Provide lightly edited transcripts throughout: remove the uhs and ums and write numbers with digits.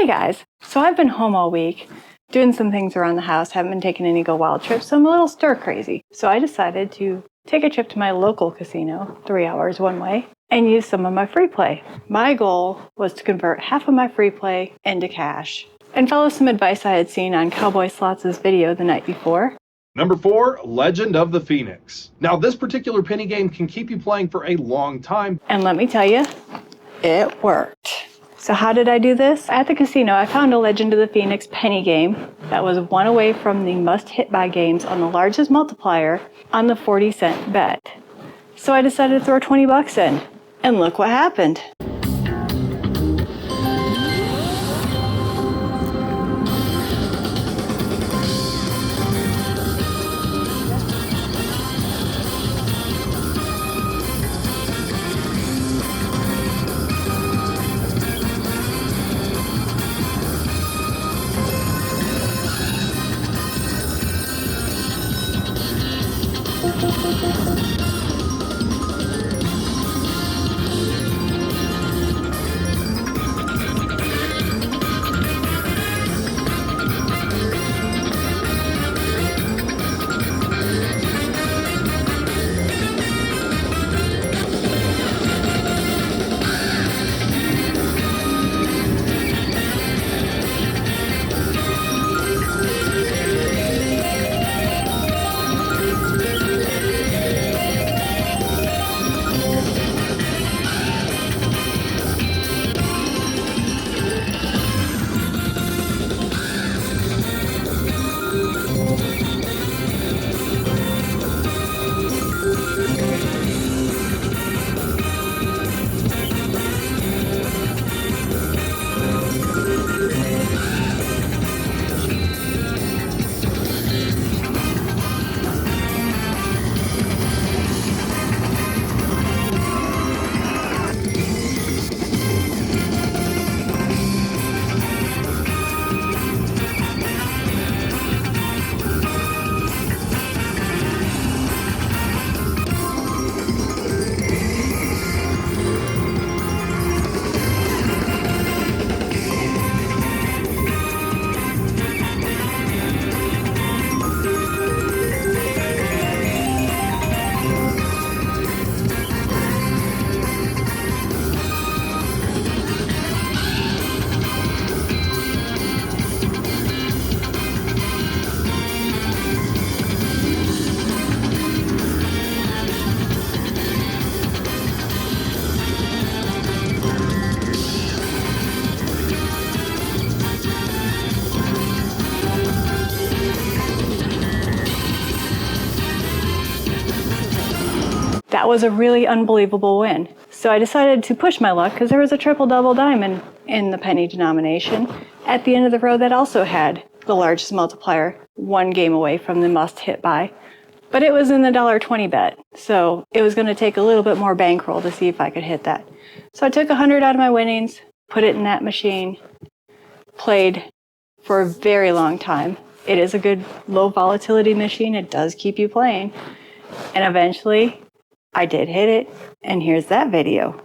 Hey guys, so I've been home all week doing some things around the house, haven't been taking any go wild trips, so I'm a little stir crazy. So I decided to take a trip to my local casino, 3 hours one way, and use some of my free play. My goal was to convert half of my free play into cash and follow some advice I had seen on Cowboy Slots' video the night before. Number 4, Legend of the Phoenix. Now this particular penny game can keep you playing for a long time. And let me tell you, it worked. So how did I do this? At the casino, I found a Legend of the Phoenix penny game that was one away from the must-hit-by games on the largest multiplier on the 40-cent bet. So I decided to throw 20 bucks in, and look what happened. That was a really unbelievable win. So I decided to push my luck because there was a triple-double diamond in the penny denomination at the end of the row that also had the largest multiplier, one game away from the must-hit buy. But it was in the $1.20 bet, so it was going to take a little bit more bankroll to see if I could hit that. So I took 100 out of my winnings, put it in that machine, played for a very long time. It is a good low volatility machine. It does keep you playing. And eventually, I did hit it, and here's that video.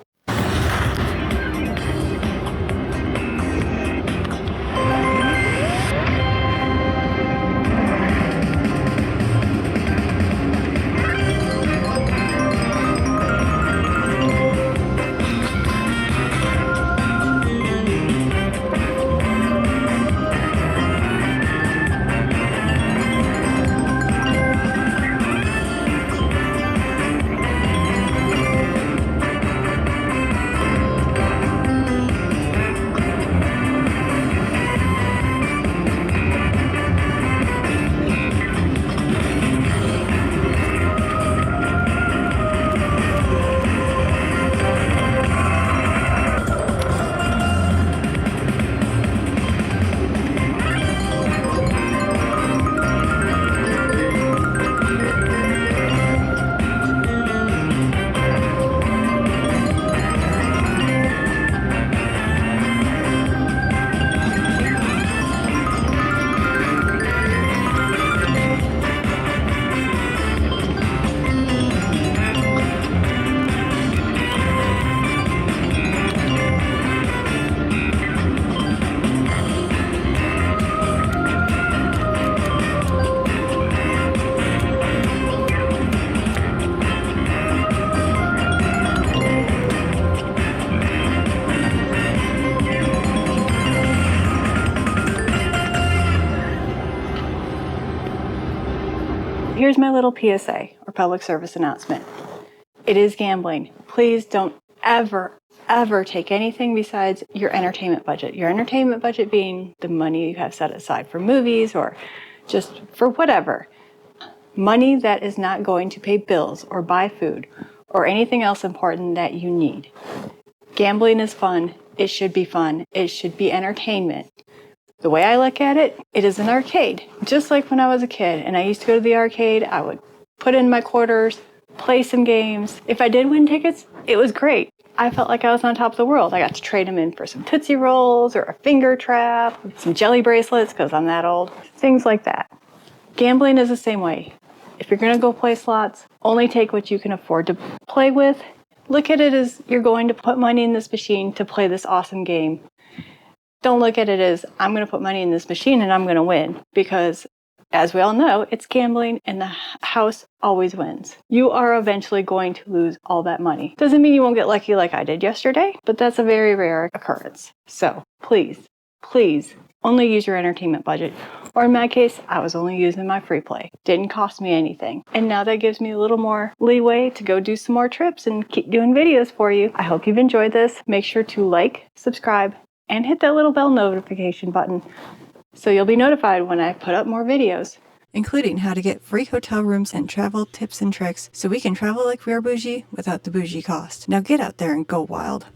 Here's my little PSA or public service announcement. It is gambling. Please don't ever take anything besides your entertainment budget. Your entertainment budget being the money you have set aside for movies or just for whatever. Money that is not going to pay bills or buy food or anything else important that you need. Gambling is fun. It should be fun. It should be entertainment. The way I look at it, it is an arcade. Just like when I was a kid and I used to go to the arcade, I would put in my quarters, play some games. If I did win tickets, it was great. I felt like I was on top of the world. I got to trade them in for some Tootsie Rolls or a finger trap, some jelly bracelets because I'm that old, things like that. Gambling is the same way. If you're going to go play slots, only take what you can afford to play with. Look at it as you're going to put money in this machine to play this awesome game. Don't look at it as I'm going to put money in this machine and I'm going to win, because as we all know, it's gambling and the house always wins. You are eventually going to lose all that money. Doesn't mean you won't get lucky like I did yesterday, but that's a very rare occurrence. So please only use your entertainment budget. Or in my case, I was only using my free play. Didn't cost me anything. And now that gives me a little more leeway to go do some more trips and keep doing videos for you. I hope you've enjoyed this. Make sure to like, subscribe, and hit that little bell notification button so you'll be notified when I put up more videos, including how to get free hotel rooms and travel tips and tricks so we can travel like we are bougie without the bougie cost. Now get out there and go wild.